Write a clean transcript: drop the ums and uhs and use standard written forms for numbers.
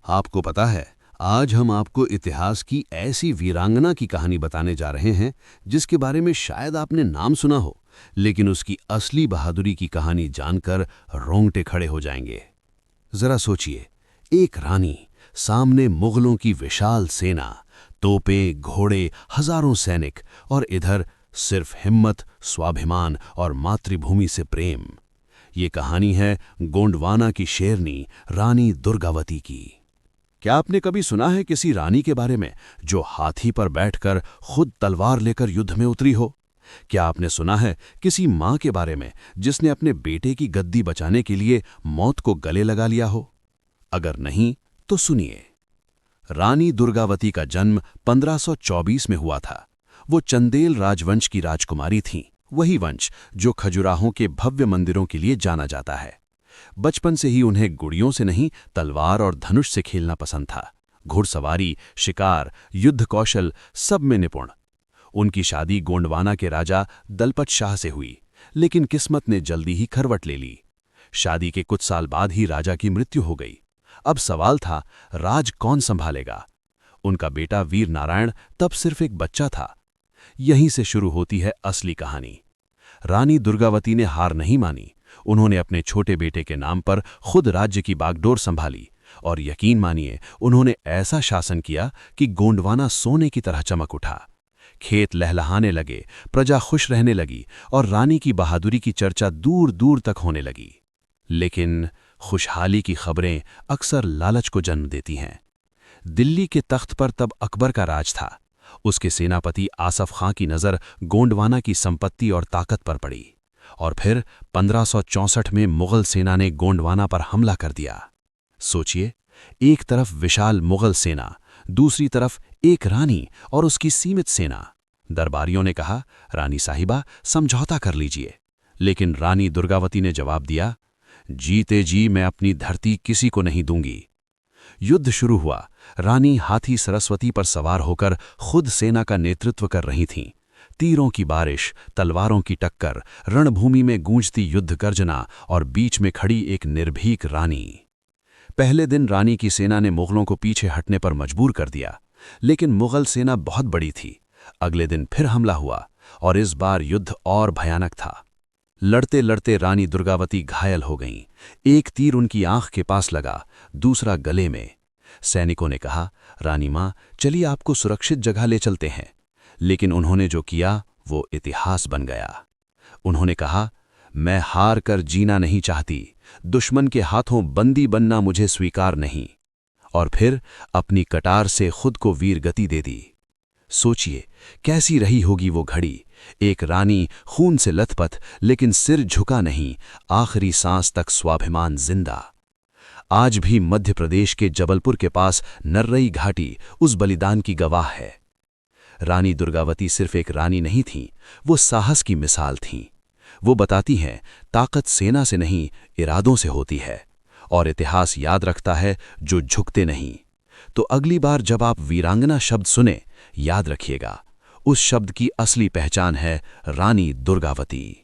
आपको पता है, आज हम आपको इतिहास की ऐसी वीरांगना की कहानी बताने जा रहे हैं जिसके बारे में शायद आपने नाम सुना हो, लेकिन उसकी असली बहादुरी की कहानी जानकर रोंगटे खड़े हो जाएंगे। जरा सोचिए, एक रानी, सामने मुगलों की विशाल सेना, तोपें, घोड़े, हजारों सैनिक, और इधर सिर्फ हिम्मत, स्वाभिमान और मातृभूमि से प्रेम। ये कहानी है गोंडवाना की शेरनी रानी दुर्गावती की। क्या आपने कभी सुना है किसी रानी के बारे में जो हाथी पर बैठकर खुद तलवार लेकर युद्ध में उतरी हो? क्या आपने सुना है किसी मां के बारे में जिसने अपने बेटे की गद्दी बचाने के लिए मौत को गले लगा लिया हो? अगर नहीं तो सुनिए। रानी दुर्गावती का जन्म 1524 में हुआ था। वो चंदेल राजवंश की राजकुमारी थीं, वही वंश जो खजुराहों के भव्य मंदिरों के लिए जाना जाता है। बचपन से ही उन्हें गुड़ियों से नहीं, तलवार और धनुष से खेलना पसंद था। घुड़सवारी, शिकार, युद्ध कौशल सब में निपुण। उनकी शादी गोंडवाना के राजा दलपत शाह से हुई, लेकिन किस्मत ने जल्दी ही करवट ले ली। शादी के कुछ साल बाद ही राजा की मृत्यु हो गई। अब सवाल था, राज कौन संभालेगा? उनका बेटा वीर नारायण तब सिर्फ एक बच्चा था। यहीं से शुरू होती है असली कहानी। रानी दुर्गावती ने हार नहीं मानी। उन्होंने अपने छोटे बेटे के नाम पर खुद राज्य की बागडोर संभाली, और यकीन मानिए, उन्होंने ऐसा शासन किया कि गोंडवाना सोने की तरह चमक उठा। खेत लहलहाने लगे, प्रजा खुश रहने लगी, और रानी की बहादुरी की चर्चा दूर दूर तक होने लगी। लेकिन खुशहाली की खबरें अक्सर लालच को जन्म देती हैं। दिल्ली के तख्त पर तब अकबर का राज था। उसके सेनापति आसफ खां की नज़र गोंडवाना की संपत्ति और ताकत पर पड़ी, और फिर 1564 में मुगल सेना ने गोंडवाना पर हमला कर दिया। सोचिए, एक तरफ विशाल मुगल सेना, दूसरी तरफ एक रानी और उसकी सीमित सेना। दरबारियों ने कहा, रानी साहिबा, समझौता कर लीजिए। लेकिन रानी दुर्गावती ने जवाब दिया, जीते जी मैं अपनी धरती किसी को नहीं दूंगी। युद्ध शुरू हुआ। रानी हाथी सरस्वती पर सवार होकर खुद सेना का नेतृत्व कर रही थीं। तीरों की बारिश, तलवारों की टक्कर, रणभूमि में गूंजती युद्ध गर्जना, और बीच में खड़ी एक निर्भीक रानी। पहले दिन रानी की सेना ने मुगलों को पीछे हटने पर मजबूर कर दिया, लेकिन मुगल सेना बहुत बड़ी थी। अगले दिन फिर हमला हुआ, और इस बार युद्ध और भयानक था। लड़ते लड़ते रानी दुर्गावती घायल हो गईं। एक तीर उनकी आंख के पास लगा, दूसरा गले में। सैनिकों ने कहा, रानी मां, चलिए आपको सुरक्षित जगह ले चलते हैं। लेकिन उन्होंने जो किया वो इतिहास बन गया। उन्होंने कहा, मैं हार कर जीना नहीं चाहती, दुश्मन के हाथों बंदी बनना मुझे स्वीकार नहीं। और फिर अपनी कटार से खुद को वीर गति दे दी। सोचिए, कैसी रही होगी वो घड़ी। एक रानी खून से लथपथ, लेकिन सिर झुका नहीं, आखिरी सांस तक स्वाभिमान जिंदा। आज भी मध्य प्रदेश के जबलपुर के पास नर्रई घाटी उस बलिदान की गवाह है। रानी दुर्गावती सिर्फ एक रानी नहीं थीं, वो साहस की मिसाल थीं। वो बताती हैं, ताकत सेना से नहीं, इरादों से होती है, और इतिहास याद रखता है जो झुकते नहीं। तो अगली बार जब आप वीरांगना शब्द सुने, याद रखिएगा, उस शब्द की असली पहचान है रानी दुर्गावती।